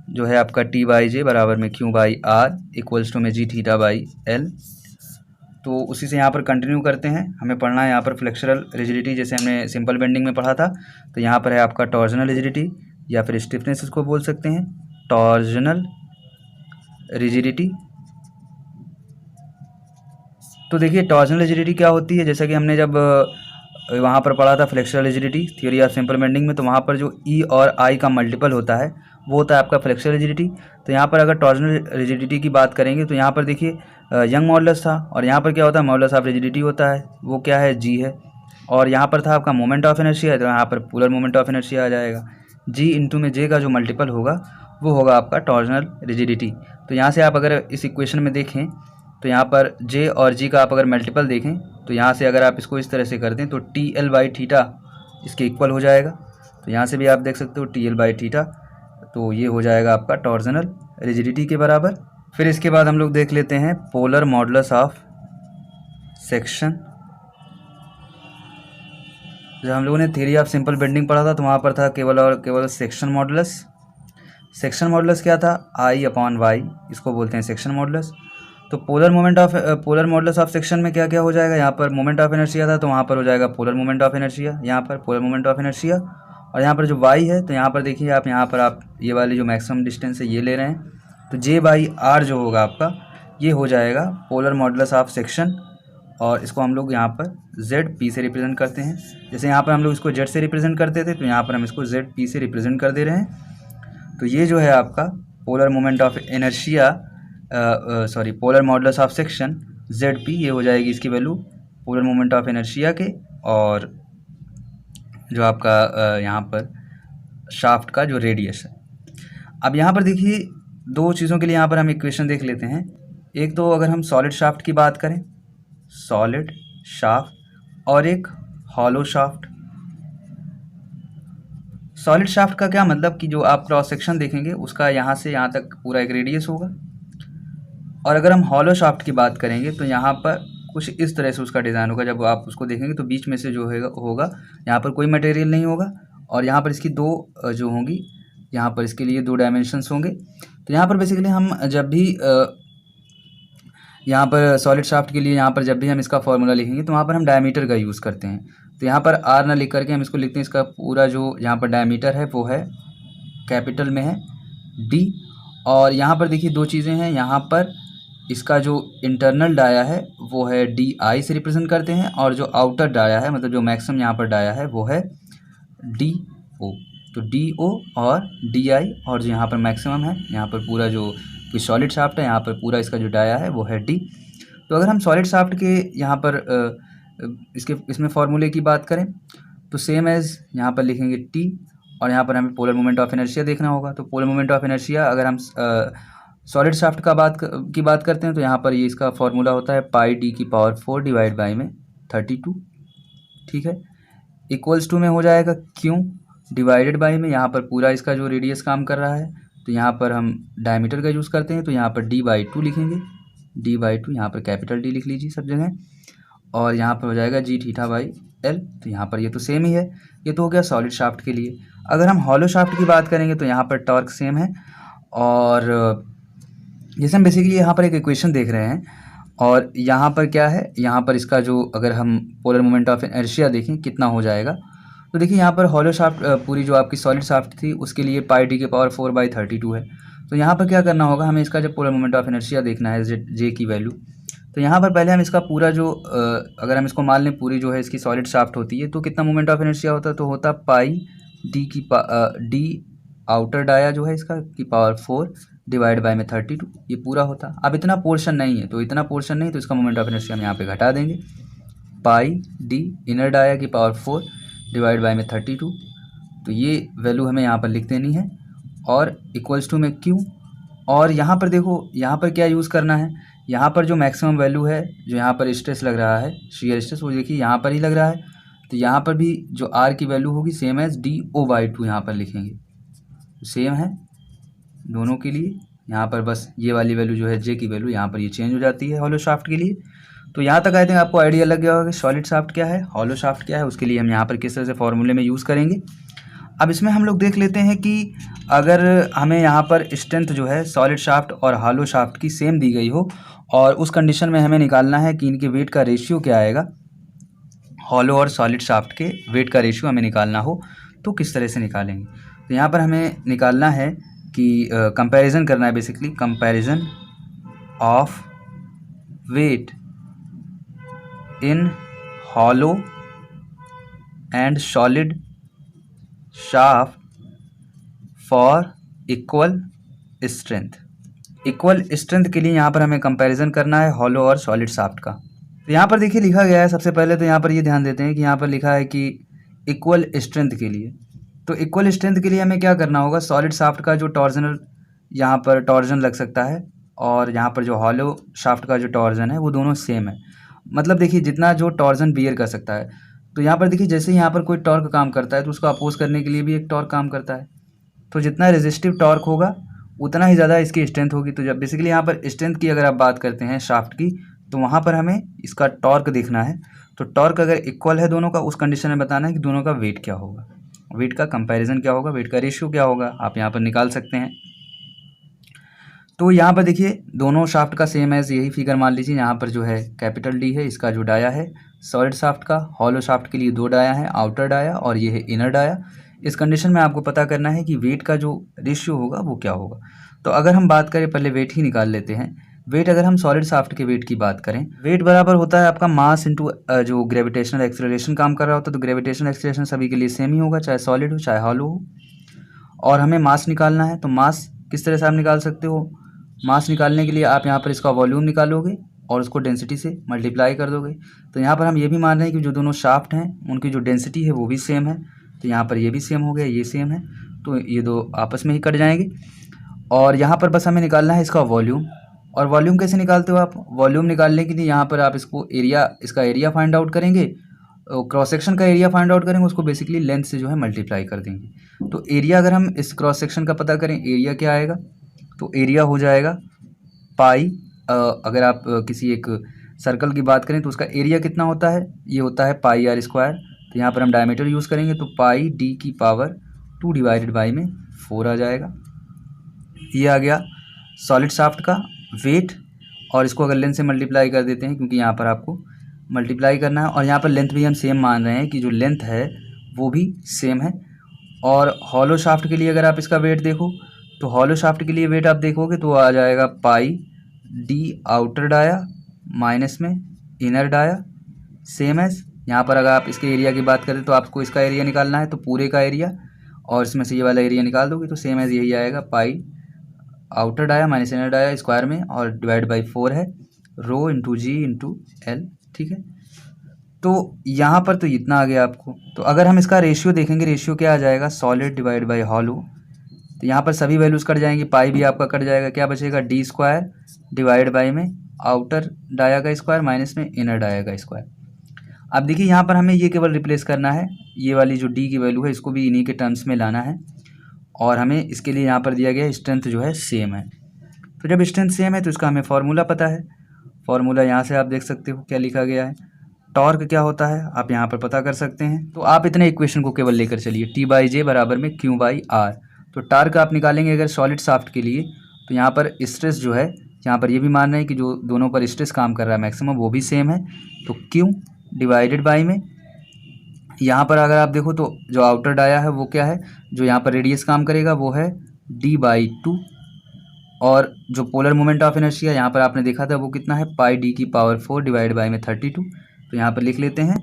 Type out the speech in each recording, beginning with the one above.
जो है आपका टी बाई जे बराबर में Q by R equals to में जी थीटा बाई एल। तो उसी से यहाँ पर कंटिन्यू करते हैं। हमें पढ़ना है यहाँ पर फ्लेक्सुरल रिजिडिटी, जैसे हमने सिंपल बेंडिंग में पढ़ा था। तो यहाँ पर है आपका टॉर्जनल रिजिडिटी या फिर स्टिफनेस इसको बोल सकते हैं, टॉर्जनल रिजिडिटी। तो देखिए टॉर्जनल रिजिडिटी क्या होती है, जैसा कि हमने जब वहाँ पर पढ़ा था flexural rigidity theory of simple bending में, तो वहाँ पर जो ई और आई का मल्टीपल होता है वो होता है आपका फ्लेक्सुरल रिजिडिटी। तो यहाँ पर अगर टॉर्जनल रिजिडिटी की बात करेंगे तो यहाँ पर देखिए यंग मॉडुलस था, और यहाँ पर क्या होता है मॉडुलस ऑफ रिजिडिटी होता है, वो क्या है जी है। और यहाँ पर था आपका मोमेंट ऑफ इनर्शिया, तो यहाँ पर पोलर मोमेंट ऑफ इनर्शिया आ जाएगा। जी इंटू में जे का जो मल्टीपल होगा वो होगा आपका टॉर्जनल रिजिडिटी। तो यहाँ से आप अगर इस इक्वेशन में देखें तो यहाँ पर जे और जी का आप अगर मल्टीपल देखें तो यहाँ से अगर आप इसको इस तरह से कर दें तो टी एल बाई थीटा इसके इक्वल हो जाएगा। तो यहाँ से भी आप देख सकते हो टी एल बाई थीटा, तो ये हो जाएगा आपका टॉर्जनल रिजिडिटी के बराबर। फिर इसके बाद हम लोग देख लेते हैं पोलर मॉडुलस ऑफ सेक्शन। जब हम लोगों ने थ्योरी ऑफ सिंपल बेंडिंग पढ़ा था तो वहाँ पर था केवल और केवल सेक्शन मॉडुलस। सेक्शन मॉडुलस क्या था, आई अपॉन वाई, इसको बोलते हैं सेक्शन मॉडुलस। तो पोलर मॉडुलस ऑफ सेक्शन में क्या क्या हो जाएगा, यहाँ पर मोमेंट ऑफ इनर्शिया था तो वहाँ पर हो जाएगा पोलर मोमेंट ऑफ इनर्शिया, यहाँ पर पोलर मोमेंट ऑफ इनर्शिया। और यहाँ पर जो वाई है तो यहाँ पर देखिए आप, यहाँ पर आप ये वाली जो मैक्सिमम डिस्टेंस है ये ले रहे हैं, तो जे बाई आर जो होगा आपका ये हो जाएगा पोलर मॉडुलस ऑफ सेक्शन। और इसको हम लोग यहाँ पर जेड पी से रिप्रेजेंट करते हैं। जैसे यहाँ पर हम लोग इसको जेड से रिप्रेजेंट करते थे तो यहाँ पर हम इसको जेड पी से रिप्रेजेंट कर दे रहे हैं। तो ये जो है आपका polar moment of inertia polar modulus of section Z P, ये हो जाएगी इसकी value polar moment of inertia के, और जो आपका यहाँ पर शाफ्ट का जो रेडियस है। अब यहाँ पर देखिए दो चीज़ों के लिए यहाँ पर हम इक्वेशन देख लेते हैं। एक तो अगर हम सॉलिड शाफ्ट की बात करें, सॉलिड शाफ्ट, और एक हॉलो शाफ्ट। सॉलिड शाफ्ट का क्या मतलब कि जो आप क्रॉस सेक्शन देखेंगे उसका यहाँ से यहाँ तक पूरा एक रेडियस होगा। और अगर हम हॉलो शाफ्ट की बात करेंगे तो यहाँ पर कुछ इस तरह से उसका डिज़ाइन होगा। जब आप उसको देखेंगे तो बीच में से जो होगा यहाँ पर कोई मटेरियल नहीं होगा, और यहाँ पर इसकी दो जो होंगी, यहाँ पर इसके लिए दो डायमेंशंस होंगे। तो यहाँ पर बेसिकली हम जब भी यहाँ पर सॉलिड शाफ्ट के लिए यहाँ पर जब भी हम इसका फॉर्मूला लिखेंगे तो वहाँ पर हम डायमीटर का यूज़ करते हैं। तो यहाँ पर आर ना लिख करके हम इसको लिखते हैं, इसका पूरा जो यहाँ पर डायमीटर है वो है कैपिटल में है डी। और यहाँ पर देखिए दो चीज़ें हैं, यहाँ पर इसका जो इंटरनल डाया है वो है डी आई से रिप्रेजेंट करते हैं, और जो आउटर डाया है मतलब जो मैक्सिमम यहाँ पर डाया है वो है डी ओ। तो डी ओ और डी आई, और जो यहाँ पर मैक्सिमम है यहाँ पर पूरा जो सॉलिड शाफ्ट है यहाँ पर पूरा इसका जो डाया है वो है डी। तो अगर हम सॉलिड शाफ्ट के यहाँ पर इसमें फॉर्मूले की बात करें तो सेम एज यहाँ पर लिखेंगे टी, और यहाँ पर हमें पोलर मोमेंट ऑफ इनर्शिया देखना होगा। तो पोलर मोमेंट ऑफ इनर्शिया अगर हम सॉलिड शाफ्ट की बात करते हैं तो यहाँ पर ये इसका फॉर्मूला होता है पाई डी की पावर 4 डिवाइड बाई में 32, ठीक है, इक्वल्स टू में हो जाएगा क्यू डिवाइडेड बाई में यहाँ पर पूरा इसका जो रेडियस काम कर रहा है, तो यहाँ पर हम डायमीटर का यूज़ करते हैं तो यहाँ पर डी बाई 2 लिखेंगे, डी बाई 2 यहाँ पर कैपिटल डी लिख लीजिए सब जगह, और यहाँ पर हो जाएगा जी थीटा बाई एल। तो यहाँ पर ये तो सेम ही है, ये तो हो गया सॉलिड शाफ्ट के लिए। अगर हम हॉलो शाफ्ट की बात करेंगे तो यहाँ पर टॉर्क सेम है, और जैसे हम बेसिकली यहाँ पर एक इक्वेशन देख रहे हैं, और यहाँ पर क्या है, यहाँ पर इसका जो अगर हम पोलर मोमेंट ऑफ इनर्शिया देखें कितना हो जाएगा, तो देखिए यहाँ पर हॉलो शाफ्ट पूरी जो आपकी सॉलिड शाफ्ट थी उसके लिए पाई डी के पावर 4 बाई 32 है। तो यहाँ पर क्या करना होगा, हमें इसका जब पोलर मोमेंट ऑफ इनर्शिया देखना है जे की वैल्यू, तो यहाँ पर पहले हम इसका पूरा जो अगर हम इसको मान लें पूरी जो है इसकी सॉलिड शाफ्ट होती है तो कितना मोमेंट ऑफ इनर्शिया होता है, तो होता पाई डी की डी आउटर डाया जो है इसका की पावर 4 डिवाइड बाय में 32, ये पूरा होता। अब इतना पोर्शन नहीं है, तो इतना पोर्शन नहीं तो इसका मोमेंट ऑफ इनर्शिया हम यहाँ पे घटा देंगे, पाई डी इनर डाया की पावर 4 डिवाइड बाय में 32, तो ये वैल्यू हमें यहाँ पर लिख देनी है, और इक्वल्स टू में क्यू। और यहाँ पर देखो यहाँ पर क्या यूज़ करना है, यहाँ पर जो मैक्सिमम वैल्यू है जो यहाँ पर स्ट्रेस लग रहा है शियर स्ट्रेस, वो देखिए यहाँ पर ही लग रहा है, तो यहाँ पर भी जो आर की वैल्यू होगी same as D O by 2 यहाँ पर लिखेंगे, सेम है दोनों के लिए। यहाँ पर बस ये वाली वैल्यू जो है जे की वैल्यू यहाँ पर ये चेंज हो जाती है हॉलो शाफ्ट के लिए। तो यहाँ तक आई थिंक आपको आइडिया लग गया होगा कि सॉलिड शाफ्ट क्या है, हॉलो शाफ्ट क्या है, उसके लिए हम यहाँ पर किस तरह से फॉर्मूले में यूज़ करेंगे। अब इसमें हम लोग देख लेते हैं कि अगर हमें यहाँ पर स्ट्रेंथ जो है सॉलिड शाफ्ट और हॉलो शाफ्ट की सेम दी गई हो और उस कंडीशन में हमें निकालना है कि इनके वेट का रेशियो क्या आएगा, हॉलो और सॉलिड शाफ्ट के वेट का रेशियो हमें निकालना हो तो किस तरह से निकालेंगे। तो यहाँ पर हमें निकालना है कि कंपैरिजन करना है, basically comparison of weight in hollow and solid shaft for equal strength. Equal strength के लिए यहाँ पर हमें कंपैरिजन करना है हॉलो और सॉलिड शाफ्ट का। तो यहाँ पर देखिए लिखा गया है, सबसे पहले तो यहाँ पर ये ध्यान देते हैं कि यहाँ पर लिखा है कि इक्वल स्ट्रेंथ के लिए। तो इक्वल स्ट्रेंथ के लिए हमें क्या करना होगा, सॉलिड शाफ्ट का जो टॉर्जनल यहाँ पर टॉर्जन लग सकता है और यहाँ पर जो हॉलो शाफ्ट का जो टॉर्जन है वो दोनों सेम है। मतलब देखिए जितना जो टॉर्जन बियर कर सकता है, तो यहाँ पर देखिए जैसे यहाँ पर कोई टॉर्क काम करता है तो उसको अपोज करने के लिए भी एक टॉर्क काम करता है। तो जितना रेजिस्टिव टॉर्क होगा उतना ही ज़्यादा इसकी स्ट्रेंथ होगी। तो जब बेसिकली यहाँ पर स्ट्रेंथ की अगर आप बात करते हैं शाफ्ट की, तो वहाँ पर हमें इसका टॉर्क देखना है। तो टॉर्क अगर इक्वल है दोनों का, उस कंडीशन में बताना है कि दोनों का वेट क्या होगा, वेट का कंपैरिजन क्या होगा, वेट का रेशियो क्या होगा, आप यहाँ पर निकाल सकते हैं। तो यहाँ पर देखिए दोनों शाफ्ट का सेम है, यही फिगर मान लीजिए। यहाँ पर जो है कैपिटल डी है, इसका जो डाया है सॉलिड शाफ्ट का, हॉलो शाफ्ट के लिए 2 डाया है, आउटर डाया और ये है इनर डाया। इस कंडीशन में आपको पता करना है कि वेट का जो रेशियो होगा वो क्या होगा। तो अगर हम बात करें, पहले वेट ही निकाल लेते हैं। वेट अगर हम सॉलिड शाफ्ट के वेट की बात करें, वेट बराबर होता है आपका मास इंटू जो ग्रेविटेशनल एक्सेलरेशन काम कर रहा होता है। तो ग्रेविटेशनल एक्सेलरेशन सभी के लिए सेम ही होगा, चाहे सॉलिड हो चाहे हॉलो हो। और हमें मास निकालना है, तो मास किस तरह से आप निकाल सकते हो, मास निकालने के लिए आप यहाँ पर इसका वॉल्यूम निकालोगे और उसको डेंसिटी से मल्टीप्लाई कर दोगे। तो यहाँ पर हम ये भी मान रहे हैं कि जो दोनों शाफ्ट हैं उनकी जो डेंसिटी है वो भी सेम है। तो यहाँ पर ये भी सेम हो गया, ये सेम है, तो ये दो आपस में ही कट जाएंगे। और यहाँ पर बस हमें निकालना है इसका वॉल्यूम। और वॉल्यूम कैसे निकालते हो आप, वॉल्यूम निकालने के लिए यहाँ पर आप इसको एरिया, इसका एरिया फाइंड आउट करेंगे, क्रॉस सेक्शन का एरिया फाइंड आउट करेंगे, उसको बेसिकली लेंथ से जो है मल्टीप्लाई कर देंगे। तो एरिया अगर हम इस क्रॉस सेक्शन का पता करें, एरिया क्या आएगा, तो एरिया हो जाएगा पाई। अगर आप किसी एक सर्कल की बात करें तो उसका एरिया कितना होता है, ये होता है पाई आर स्क्वायर। तो यहाँ पर हम डायमीटर यूज़ करेंगे, तो पाई डी की पावर 2 डिवाइडेड बाई में 4 आ जाएगा। ये आ गया सॉलिड शाफ्ट का वेट। और इसको अगर लेंथ से मल्टीप्लाई कर देते हैं, क्योंकि यहाँ पर आपको मल्टीप्लाई करना है, और यहाँ पर लेंथ भी हम सेम मान रहे हैं कि जो लेंथ है वो भी सेम है। और हॉलो शाफ्ट के लिए अगर आप इसका वेट देखो, तो हॉलो शाफ्ट के लिए वेट आप देखोगे तो आ जाएगा पाई डी आउटर डाया माइनस में इनर डाया, सेम एज यहाँ पर। अगर आप इसके एरिया की बात करें तो आपको इसका एरिया निकालना है, तो पूरे का एरिया और इसमें से ये वाला एरिया निकाल दोगे तो सेम एज यही आएगा, pi outer dia minus inner dia square में, और डिवाइड बाई 4 है, rho into G into L. ठीक है, तो यहाँ पर तो इतना आ गया आपको। तो अगर हम इसका रेशियो देखेंगे, रेशियो क्या आ जाएगा, सॉलिड डिवाइड बाई हॉलो। तो यहाँ पर सभी वैल्यूज़ कट जाएंगी, पाई भी आपका कट जाएगा, क्या बचेगा, डी स्क्वायर डिवाइड बाई में आउटर डाया का स्क्वायर माइनस में इनर डाया का स्क्वायर। अब देखिए यहाँ पर हमें ये केवल रिप्लेस करना है, ये वाली जो डी की वैल्यू है इसको भी इन्हीं के टर्म्स में लाना है। और हमें इसके लिए यहाँ पर दिया गया स्ट्रेंथ जो है सेम है। तो जब स्ट्रेंथ सेम है तो इसका हमें फार्मूला पता है। फार्मूला यहाँ से आप देख सकते हो क्या लिखा गया है, टॉर्क क्या होता है आप यहाँ पर पता कर सकते हैं। तो आप इतने इक्वेशन को केवल लेकर चलिए, टी बाई जे बराबर में क्यू बाई आर। तो टार्क आप निकालेंगे अगर सॉलिड शाफ्ट के लिए, तो यहाँ पर स्ट्रेस जो है, यहाँ पर ये भी मान रहे हैं कि जो दोनों पर स्ट्रेस काम कर रहा है मैक्सिमम वो भी सेम है, तो क्यू डिवाइडेड बाई में, यहाँ पर अगर आप देखो तो जो आउटर डाया है वो क्या है, जो यहाँ पर रेडियस काम करेगा वो है डी बाई 2। और जो पोलर मोमेंट ऑफ इनर्शिया यहाँ पर आपने देखा था वो कितना है, पाई डी की पावर 4 डिवाइड बाई में 32। तो यहाँ पर लिख लेते हैं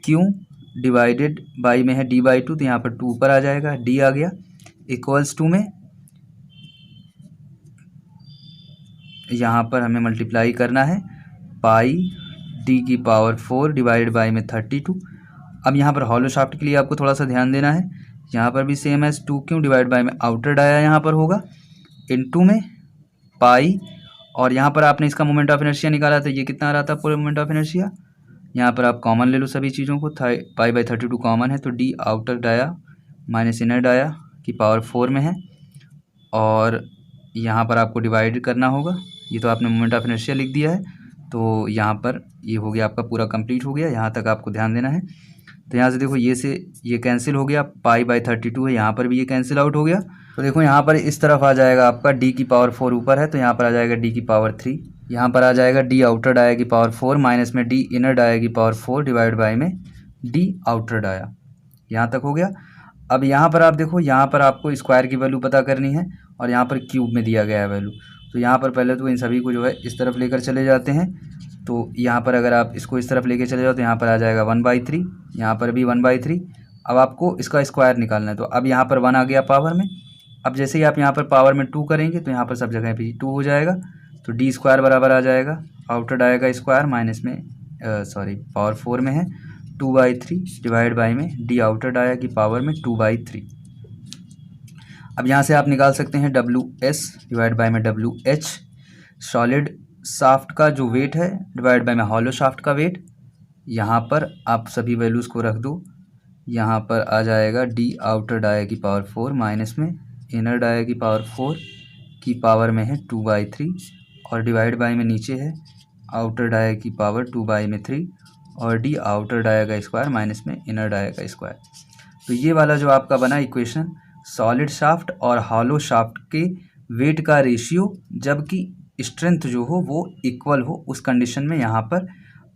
क्यू डिवाइडेड बाई में है डी बाई 2, तो यहाँ पर 2 ऊपर आ जाएगा, डी आ गया इक्वल्स टू में, यहाँ पर हमें मल्टीप्लाई करना है पाई डी की पावर 4 डिवाइड बाई में 32। अब यहाँ पर हॉलो शाफ्ट के लिए आपको थोड़ा सा ध्यान देना है, यहाँ पर भी same as 2 Q divide by में आउटर डाया यहाँ पर होगा इनटू में पाई, और यहाँ पर आपने इसका मोमेंट ऑफ इनर्शिया निकाला था, ये कितना आ रहा था पूरे मोमेंट ऑफ इनर्शिया, यहाँ पर आप कॉमन ले लो सभी चीज़ों को, पाई बाई 32 कॉमन है, तो the outer dia minus inner dia की पावर 4 में है, और यहाँ पर आपको डिवाइड करना होगा। ये तो आपने मोमेंट ऑफ इनर्शिया लिख दिया है, तो यहाँ पर ये हो गया आपका पूरा कंप्लीट हो गया, यहाँ तक आपको ध्यान देना है। तो यहाँ से देखो ये कैंसिल हो गया, π/32 है, यहाँ पर भी ये कैंसिल आउट हो गया। तो देखो यहाँ पर इस तरफ आ जाएगा आपका d की पावर 4 ऊपर है, तो यहाँ पर आ जाएगा d की पावर 3, यहाँ पर आ जाएगा d आउटर डाया की पावर 4 माइनस में d इनर डाया की पावर 4 डिवाइड बाय में d आउटर डाया। यहाँ तक हो गया। अब यहाँ पर आप देखो, यहाँ पर आपको स्क्वायर की वैल्यू पता करनी है और यहाँ पर क्यूब में दिया गया है वैल्यू। तो यहाँ पर पहले तो इन सभी को जो है इस तरफ लेकर चले जाते हैं। तो यहाँ पर अगर आप इसको इस तरफ लेकर चले जाओ तो यहाँ पर आ जाएगा 1/3, यहाँ पर भी 1/3। अब आपको इसका स्क्वायर निकालना है, तो अब यहाँ पर 1 आ गया पावर में। अब जैसे ही आप यहाँ पर पावर में 2 करेंगे तो यहाँ पर सब जगह पे 2 हो जाएगा। तो d स्क्वायर बराबर आ जाएगा आउटर डाया का स्क्वायर माइनस में पावर 4 में है 2/3 डिवाइड बाई में d आउटर डाया की पावर में 2/3। अब यहाँ से आप निकाल सकते हैं WS डिवाइड बाई में WH, सॉलिड शाफ्ट का जो वेट है डिवाइड बाई में हॉलो शाफ्ट का वेट। यहाँ पर आप सभी वैल्यूज़ को रख दो। यहाँ पर आ जाएगा d आउटर डाया की पावर 4 माइनस में इनर डाया की पावर 4 की पावर में है 2/3 और डिवाइड बाई में नीचे है आउटर डाया की पावर 2/3 और d आउटर डाया का स्क्वायर माइनस में इनर डाया का स्क्वायर। तो ये वाला जो आपका बना इक्वेशन, सॉलिड शाफ्ट और हॉलो शाफ्ट के वेट का रेशियो जबकि स्ट्रेंथ जो हो वो इक्वल हो, उस कंडीशन में यहाँ पर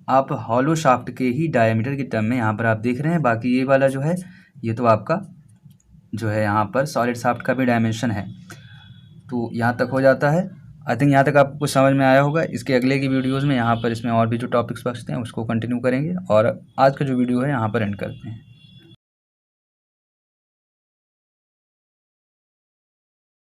आप हॉलो शाफ्ट के ही डायमीटर की टर्म में यहाँ पर आप देख रहे हैं। बाकी ये वाला जो है ये तो आपका जो है यहाँ पर सॉलिड शाफ्ट का भी डायमेंशन है। तो यहाँ तक हो जाता है। आई थिंक यहाँ तक आपको कुछ समझ में आया होगा। इसके अगले की वीडियोज़ में यहाँ पर इसमें और भी जो टॉपिक्स बचते हैं उसको कंटिन्यू करेंगे और आज का जो वीडियो है यहाँ पर एंड करते हैं।